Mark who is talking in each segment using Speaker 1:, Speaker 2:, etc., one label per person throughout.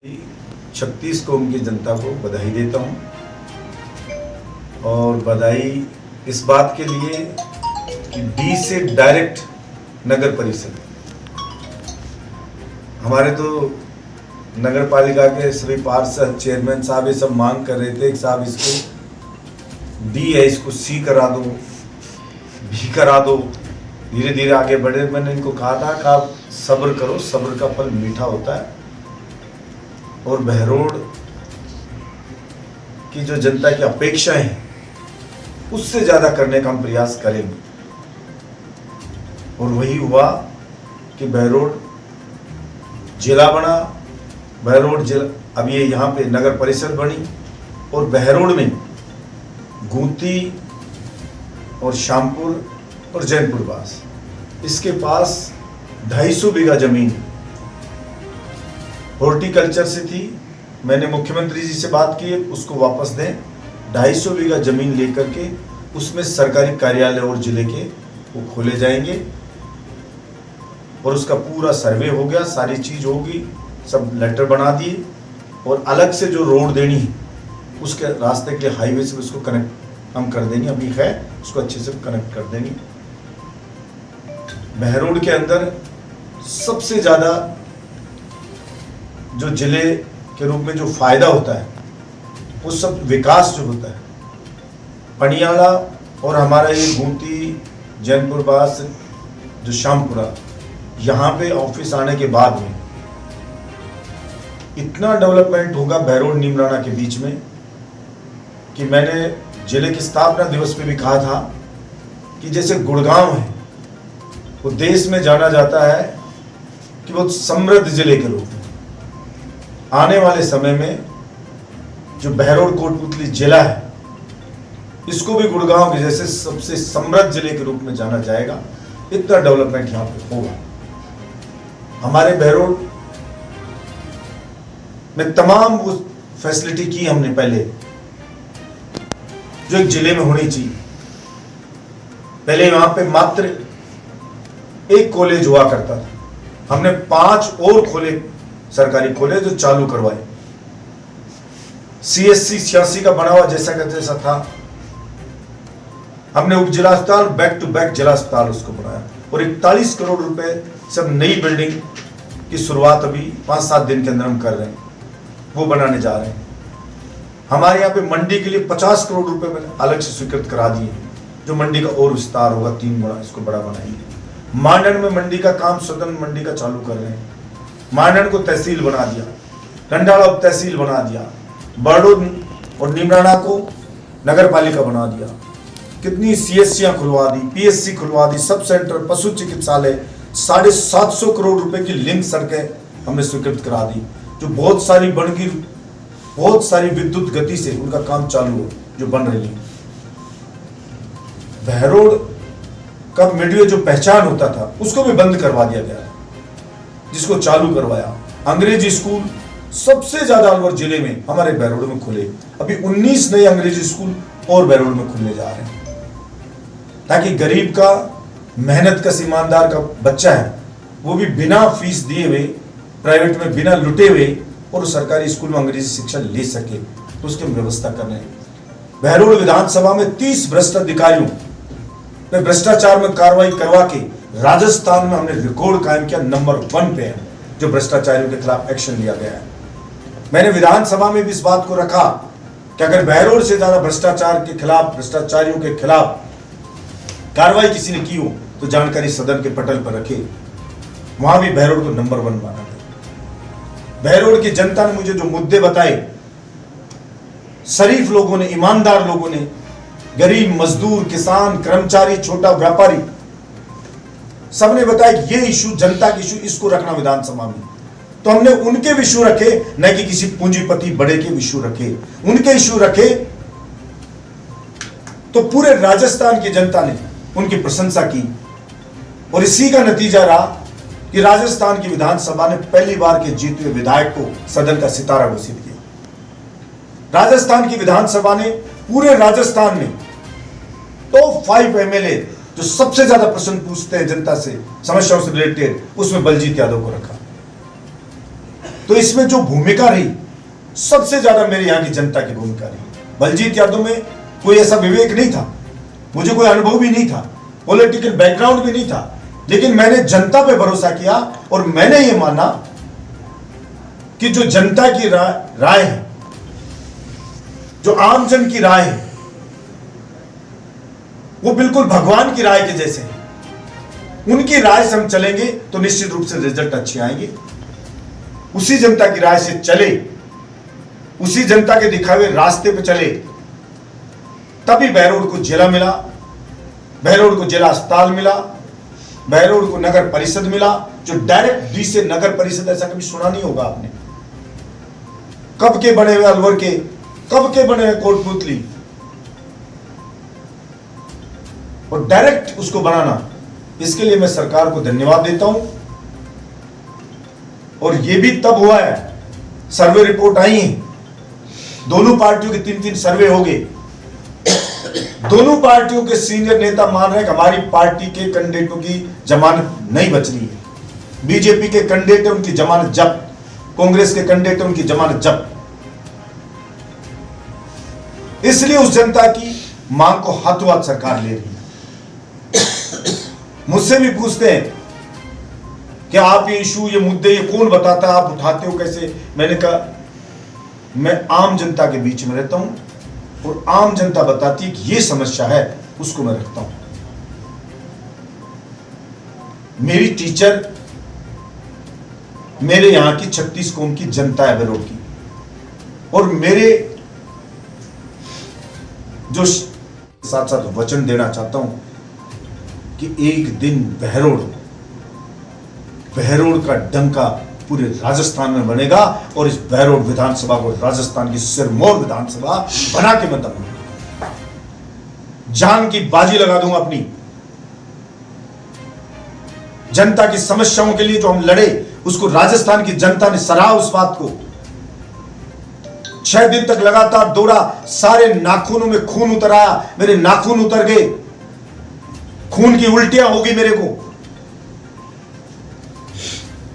Speaker 1: 36 कौम की जनता को बधाई देता हूं और बधाई इस बात के लिए कि 20 से डायरेक्ट नगर परिषद हमारे तो नगर पालिका के सभी पार्षद चेयरमैन साहब ये सब मांग कर रहे थे कि साहब इसको डी है, इसको सी करा दो, भी करा दो, धीरे धीरे आगे बढ़े। मैंने इनको कहा था कि आप सब्र करो, सब्र का फल मीठा होता है और बहरोड की जो जनता की अपेक्षाएं हैं उससे ज़्यादा करने का हम प्रयास करेंगे। और वही हुआ कि बहरोड जिला बना, बहरोड जिला अब ये यहाँ पे नगर परिषद बनी और बहरोड में गूंती और शामपुर और जैनपुर पास इसके पास 250 बीघा जमीन हॉर्टिकल्चर से थी। मैंने मुख्यमंत्री जी से बात की, उसको वापस दें। 250 बीघा जमीन लेकर के उसमें सरकारी कार्यालय और जिले के वो खोले जाएंगे और उसका पूरा सर्वे हो गया, सारी चीज होगी, सब लेटर बना दिए और अलग से जो रोड देनी है उसके रास्ते के लिए हाईवे से उसको कनेक्ट हम कर देंगे, अभी है उसको अच्छे से कनेक्ट कर देंगे। बहरोड के अंदर सबसे ज़्यादा जो जिले के रूप में जो फायदा होता है वो सब विकास जो होता है पनियाला और हमारा ये गूंती जैनपुर पास जो शामपुरा यहाँ पे ऑफिस आने के बाद में इतना डेवलपमेंट होगा बहरोड नीमराना के बीच में कि मैंने जिले की स्थापना दिवस पे भी कहा था कि जैसे गुड़गांव है वो देश में जाना जाता है कि वो समृद्ध जिले के रूप में, आने वाले समय में जो बहरोड कोटपुतली जिला है इसको भी गुड़गांव के जैसे सबसे समृद्ध जिले के रूप में जाना जाएगा। इतना डेवलपमेंट यहाँ पे होगा। हमारे बहरोड में तमाम वो फैसिलिटी की हमने पहले जो एक जिले में होनी चाहिए। पहले वहां पे मात्र एक कॉलेज हुआ करता था, हमने 5 और खोले, सरकारी खोले जो चालू करवाए। CSC 86 का बना हुआ जैसा का जैसा था, हमने उप जिला अस्पताल बैक टू बैक जिला अस्पताल उसको बनाया और 41 करोड़ रुपए सब नई बिल्डिंग की शुरुआत अभी 5-7 दिन के अंदर हम कर रहे हैं, वो बनाने जा रहे हैं। हमारे यहाँ पे मंडी के लिए 50 करोड़ रुपए मैंने अलग से स्वीकृत करा दिए, जो मंडी का और विस्तार होगा, 3 गुना इसको बड़ा बनाएंगे। मांडन में मंडी का काम, सदन मंडी का चालू कर रहे हैं। मांडन को तहसील बना दिया, डंडाला उप तहसील बना दिया, बहरोड और नीमराना को नगर पालिका बना दिया। कितनी CSCयां खुलवा दी, PSC खुलवा दी, सब सेंटर, पशु चिकित्सालय, 750 करोड़ रुपए की लिंक सड़कें हमने स्वीकृत करा दी, जो बहुत सारी बनगी, बहुत सारी विद्युत गति से उनका काम चालू हो, जो बन रही है। बहरोड का मीडिया जो पहचान होता था उसको भी बंद करवा दिया गया, जिसको चालू करवाया। अंग्रेजी स्कूल सबसे ज्यादा अलवर जिले में हमारे बहरोड में खुले, अभी 19 नए अंग्रेजी स्कूल और बहरोड में खुलने जा रहे हैं, ताकि गरीब का, मेहनत का, ईमानदार का बच्चा है वो भी बिना फीस दिए हुए, प्राइवेट में बिना लुटे हुए और सरकारी स्कूल में अंग्रेजी शिक्षा ले सके, तो उसकी व्यवस्था कर रहे हैं। बहरोड विधानसभा में 30 भ्रष्ट अधिकारियों पे भ्रष्टाचार में कार्रवाई करवा के राजस्थान में हमने रिकॉर्ड कायम किया, नंबर 1 पे है जो भ्रष्टाचारियों के खिलाफ एक्शन लिया गया है। मैंने विधानसभा में भी इस बात को रखा कि अगर बहरोड से ज्यादा भ्रष्टाचार के खिलाफ, भ्रष्टाचारियों के खिलाफ कार्रवाई किसी ने की हो तो जानकारी सदन के पटल पर रखे। वहां भी बहरोड को नंबर 1 माना गया। बहरोड की जनता ने मुझे जो मुद्दे बताए, शरीफ लोगों ने, ईमानदार लोगों ने, गरीब, मजदूर, किसान, कर्मचारी, छोटा व्यापारी, सबने बताया ये इशू, जनता के इशू, इसको रखना विधानसभा में। तो हमने उनके इशू रखे, न कि किसी पूंजीपति बड़े के इशू रखे, उनके इशू रखे। तो पूरे राजस्थान की जनता ने उनकी प्रशंसा की और इसी का नतीजा रहा कि राजस्थान की विधानसभा ने पहली बार के जीते हुए विधायक को सदन का सितारा घोषित किया। राजस्थान की विधानसभा ने पूरे राजस्थान में टॉप 5 MLA जो सबसे ज्यादा प्रश्न पूछते हैं जनता से, समस्याओं से रिलेटेड, उसमें बलजीत यादव को रखा। तो इसमें जो भूमिका रही, सबसे ज्यादा मेरे यहां की जनता की भूमिका रही। बलजीत यादव में कोई ऐसा विवेक नहीं था, मुझे कोई अनुभव भी नहीं था, पॉलिटिकल बैकग्राउंड भी नहीं था, लेकिन मैंने जनता पे भरोसा किया और मैंने ये माना कि जो जनता की राय है, जो आम जन की राय है, वो बिल्कुल भगवान की राय के जैसे है। उनकी राय से हम चलेंगे तो निश्चित रूप से रिजल्ट अच्छे आएंगे। उसी जनता की राय से चले, उसी जनता के दिखावे रास्ते पे चले, तभी बहरोड को जिला मिला, बहरोड को जिला अस्पताल मिला, बहरोड को नगर परिषद मिला, जो डायरेक्ट डी से नगर परिषद, ऐसा कभी सुना नहीं होगा आपने। कब के बने हुए अलवर के, कब के बने हुए कोटपुतली, और डायरेक्ट उसको बनाना, इसके लिए मैं सरकार को धन्यवाद देता हूं। और यह भी तब हुआ है, सर्वे रिपोर्ट आई है, दोनों पार्टियों के 3-3 सर्वे हो गए, दोनों पार्टियों के सीनियर नेता मान रहे हैं कि हमारी पार्टी के कैंडिडेटों की जमानत नहीं बच रही है। बीजेपी के कैंडिडेट है, उनकी जमानत जब्त, कांग्रेस के कैंडिडेट है, उनकी जमानत जब्त। इसलिए उस जनता की मांग को हाथों हाथ सरकार ले रही है। मुझसे भी पूछते हैं कि आप ये इशू, ये मुद्दे, ये कौन बताता है, आप उठाते हो कैसे? मैंने कहा मैं आम जनता के बीच में रहता हूं और आम जनता बताती है कि ये समस्या है, उसको मैं रखता हूं। मेरी टीचर मेरे यहां की 36 कौम की जनता है बहरोड की, और मेरे जो साथ साथ वचन देना चाहता हूं कि एक दिन बहरोड का डंका पूरे राजस्थान में बनेगा और इस बहरोड विधानसभा को राजस्थान की सिरमौर विधानसभा बना के मैं दूंगा। जान की बाजी लगा दूंगा अपनी। जनता की समस्याओं के लिए जो हम लड़े, उसको राजस्थान की जनता ने सराहा। उस बात को 6 दिन तक लगातार दौड़ा, सारे नाखूनों में खून उतर आया, मेरे नाखून उतर गए, खून की उल्टियां होगी मेरे को,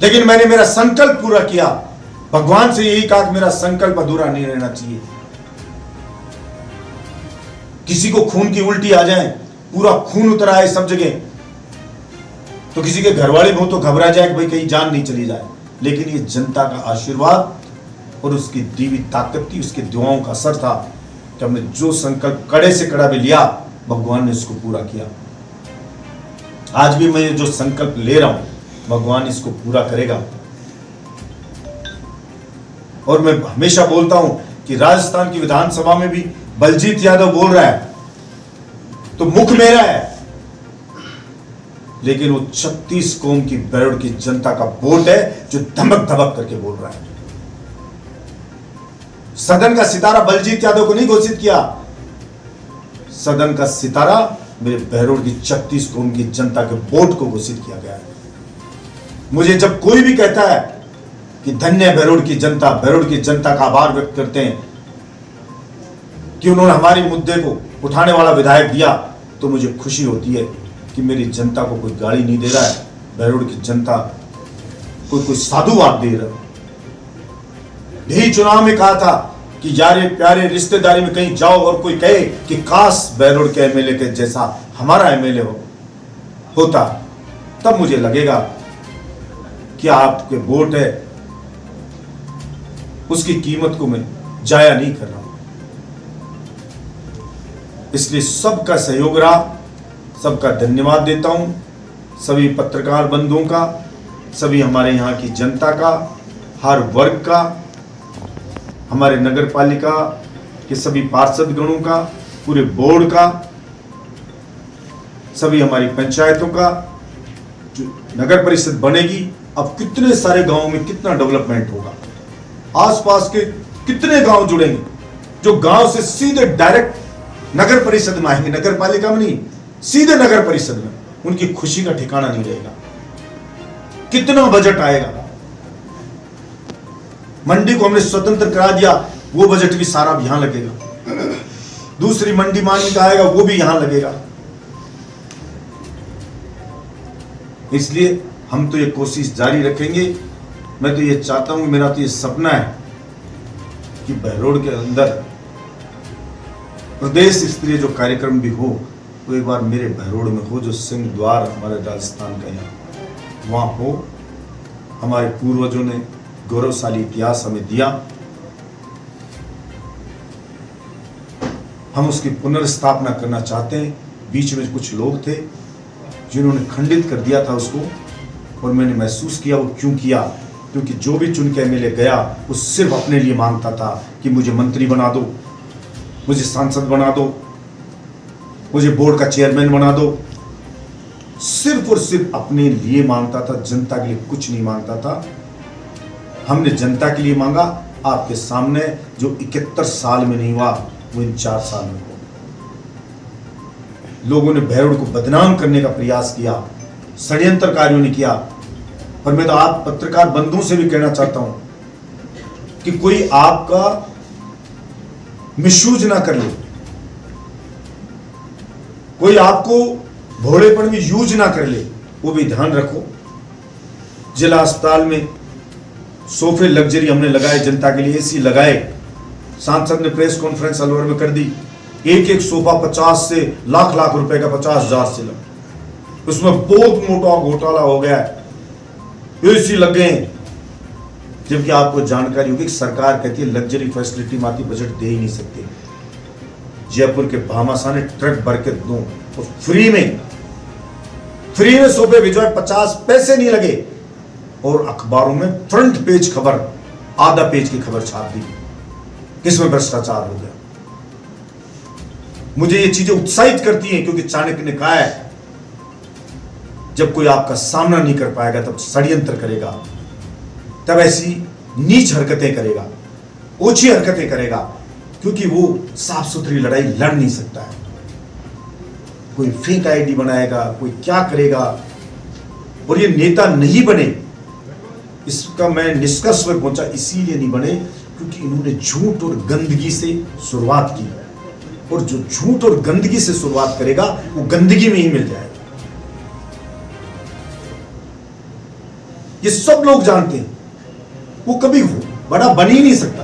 Speaker 1: लेकिन मैंने मेरा संकल्प पूरा किया। भगवान से यही कहा कि मेरा संकल्प अधूरा नहीं रहना चाहिए। किसी को खून की उल्टी आ जाए, पूरा खून उतर आए सब जगह, तो किसी के घर वाले बहुत तो घबरा जाए कि भाई कहीं जान नहीं चली जाए, लेकिन ये जनता का आशीर्वाद और उसकी दीवी ताकत थी, उसकी दुआओं का असर था कि हमने जो संकल्प कड़े से कड़ा भी लिया, भगवान ने इसको पूरा किया। आज भी मैं जो संकल्प ले रहा हूं, भगवान इसको पूरा करेगा। और मैं हमेशा बोलता हूं कि राजस्थान की विधानसभा में भी बलजीत यादव बोल रहा है तो मुख मेरा है, लेकिन वो 36 कौम की बहरोड की जनता का वोट है जो धमक धमक करके बोल रहा है। सदन का सितारा बलजीत यादव को नहीं घोषित किया, सदन का सितारा मेरे बहरोड की 36 कौम की जनता के वोट को घोषित किया गया है। मुझे जब कोई भी कहता है कि धन्य है बहरोड की जनता, बहरोड की जनता का आभार व्यक्त करते हैं कि उन्होंने हमारे मुद्दे को उठाने वाला विधायक दिया, तो मुझे खुशी होती है कि मेरी जनता को कोई गाली नहीं दे रहा है, बहरोड की जनता कोई साधुवाद दे रहा है। यही चुनाव में कहा था कि यारे प्यारे रिश्तेदारी में कहीं जाओ और कोई कहे कि काश बहरोड के एमएलए के जैसा हमारा एमएलए होता, तब मुझे लगेगा कि आपके वोट है, उसकी कीमत को मैं जाया नहीं कर रहा हूं। इसलिए सबका सहयोग रहा, सबका धन्यवाद देता हूं, सभी पत्रकार बंधुओं का, सभी हमारे यहाँ की जनता का, हर वर्ग का, हमारे नगर पालिका के सभी पार्षद गणों का, पूरे बोर्ड का, सभी हमारी पंचायतों का। जो नगर परिषद बनेगी, अब कितने सारे गांवों में कितना डेवलपमेंट होगा, आसपास के कितने गांव जुड़ेंगे, जो गांव से सीधे डायरेक्ट नगर परिषद में आएंगे, नगर पालिका में नहीं, सीधे नगर परिषद में। उनकी खुशी का ठिकाना नहीं रहेगा। कितना बजट आएगा, मंडी को हमने स्वतंत्र करा दिया, वो बजट भी सारा यहां लगेगा। दूसरी मंडी मानी का आएगा, वो भी यहां लगेगा। इसलिए हम तो ये कोशिश जारी रखेंगे मैं तो ये चाहता हूँ, मेरा तो ये सपना है कि बहरोड़ के अंदर प्रदेश स्तरीय जो कार्यक्रम भी हो वो एक बार मेरे बहरोड़ में हो, जो सिंह द्वार हमारे राजस्थान का यहाँ वहाँ हो। हमारे पूर्वजों ने गौरवशाली इतिहास हमें दिया, हम उसकी पुनर्स्थापना करना चाहते हैं। बीच में कुछ लोग थे जिन्होंने खंडित कर दिया था उसको, और मैंने महसूस किया वो क्यों किया, क्योंकि जो भी चुन के एमएलए गया वो सिर्फ अपने लिए मांगता था कि मुझे मंत्री बना दो, मुझे सांसद बना दो, मुझे बोर्ड का चेयरमैन बना दो। सिर्फ और सिर्फ अपने लिए मांगता था, जनता के लिए कुछ नहीं मांगता था। हमने जनता के लिए मांगा, आपके सामने जो 71 साल में नहीं हुआ वो इन 4 साल में हो। लोगों ने बहरोड़ को बदनाम करने का प्रयास किया, षड्यंत्रकारियों ने किया। पर मैं तो आप पत्रकार बंधुओं से भी कहना चाहता हूं कि कोई आपका मिसयूज ना कर ले, कोई आपको भोलेपन में यूज ना कर ले, वो भी ध्यान रखो। जिला अस्पताल में सोफे लग्जरी हमने लगाए, जनता के लिए एसी लगाए। सांसद ने प्रेस कॉन्फ्रेंस अलवर में कर दी, एक एक सोफा 50 से लाख लाख रुपए का, 50,000 से लग, उसमें बहुत मोटा घोटाला हो गया है, एसी लग गए। जबकि आपको जानकारी होगी कि सरकार कहती है लग्जरी फैसिलिटी में आती, बजट दे ही नहीं सकते। जयपुर के भामाशाह ने ट्रक भर के दो और फ्री में सोफे भिजवाए, 50 पैसे नहीं लगे, और अखबारों में फ्रंट पेज खबर, आधा पेज की खबर छाप दी। किसमें भ्रष्टाचार हो गया। मुझे ये चीजें उत्साहित करती हैं, क्योंकि चाणक्य ने कहा है जब कोई आपका सामना नहीं कर पाएगा तब षड्यंत्र करेगा, तब ऐसी नीच हरकतें करेगा, ओछी हरकतें करेगा, क्योंकि वो साफ सुथरी लड़ाई लड़ नहीं सकता है। कोई फेक आईडी बनाएगा, कोई क्या करेगा, और ये नेता नहीं बने, इसका मैं निष्कर्ष पर पहुंचा, इसीलिए नहीं बने क्योंकि इन्होंने झूठ और गंदगी से शुरुआत की, और जो झूठ और गंदगी से शुरुआत करेगा वो गंदगी में ही मिल जाएगा। ये सब लोग जानते हैं, वो कभी बड़ा बन ही नहीं सकता।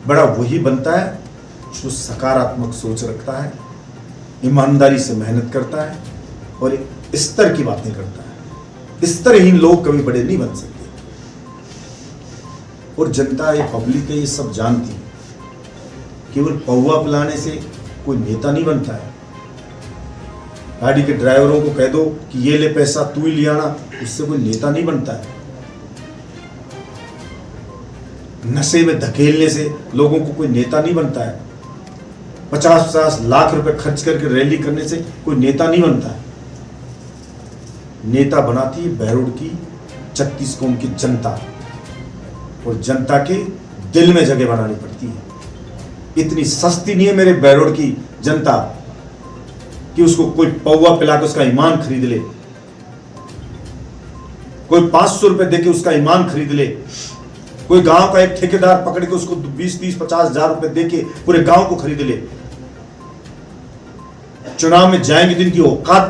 Speaker 1: बड़ा वही बनता है जो सकारात्मक सोच रखता है, ईमानदारी से मेहनत करता है और स्तर की बातें करता है। स्तरहीन लोग कभी बड़े नहीं बन सकते। और जनता, ये पब्लिक है, ये सब जानती है। केवल पौवा पिलाने से कोई नेता नहीं बनता है। गाड़ी के ड्राइवरों को कह दो कि ये ले पैसा, तू ही ले आना, उससे कोई नेता नहीं बनता है। नशे में धकेलने से लोगों को कोई नेता नहीं बनता है। 50-50 लाख रुपए खर्च करके रैली करने से कोई नेता नहीं बनता है। नेता बनाती है बहरोड़ की 36 कौम की जनता, और जनता के दिल में जगह बनानी पड़ती है। इतनी सस्ती नहीं है मेरे बहरोड़ की जनता कि उसको कोई पौवा पिला के उसका ईमान खरीद ले, कोई 500 रुपए देके उसका ईमान खरीद ले, कोई गांव का एक ठेकेदार पकड़ के उसको 20-30-50 हजार रुपए देके पूरे गांव को खरीद ले। चुनाव में जाएंगे जिनकी औकात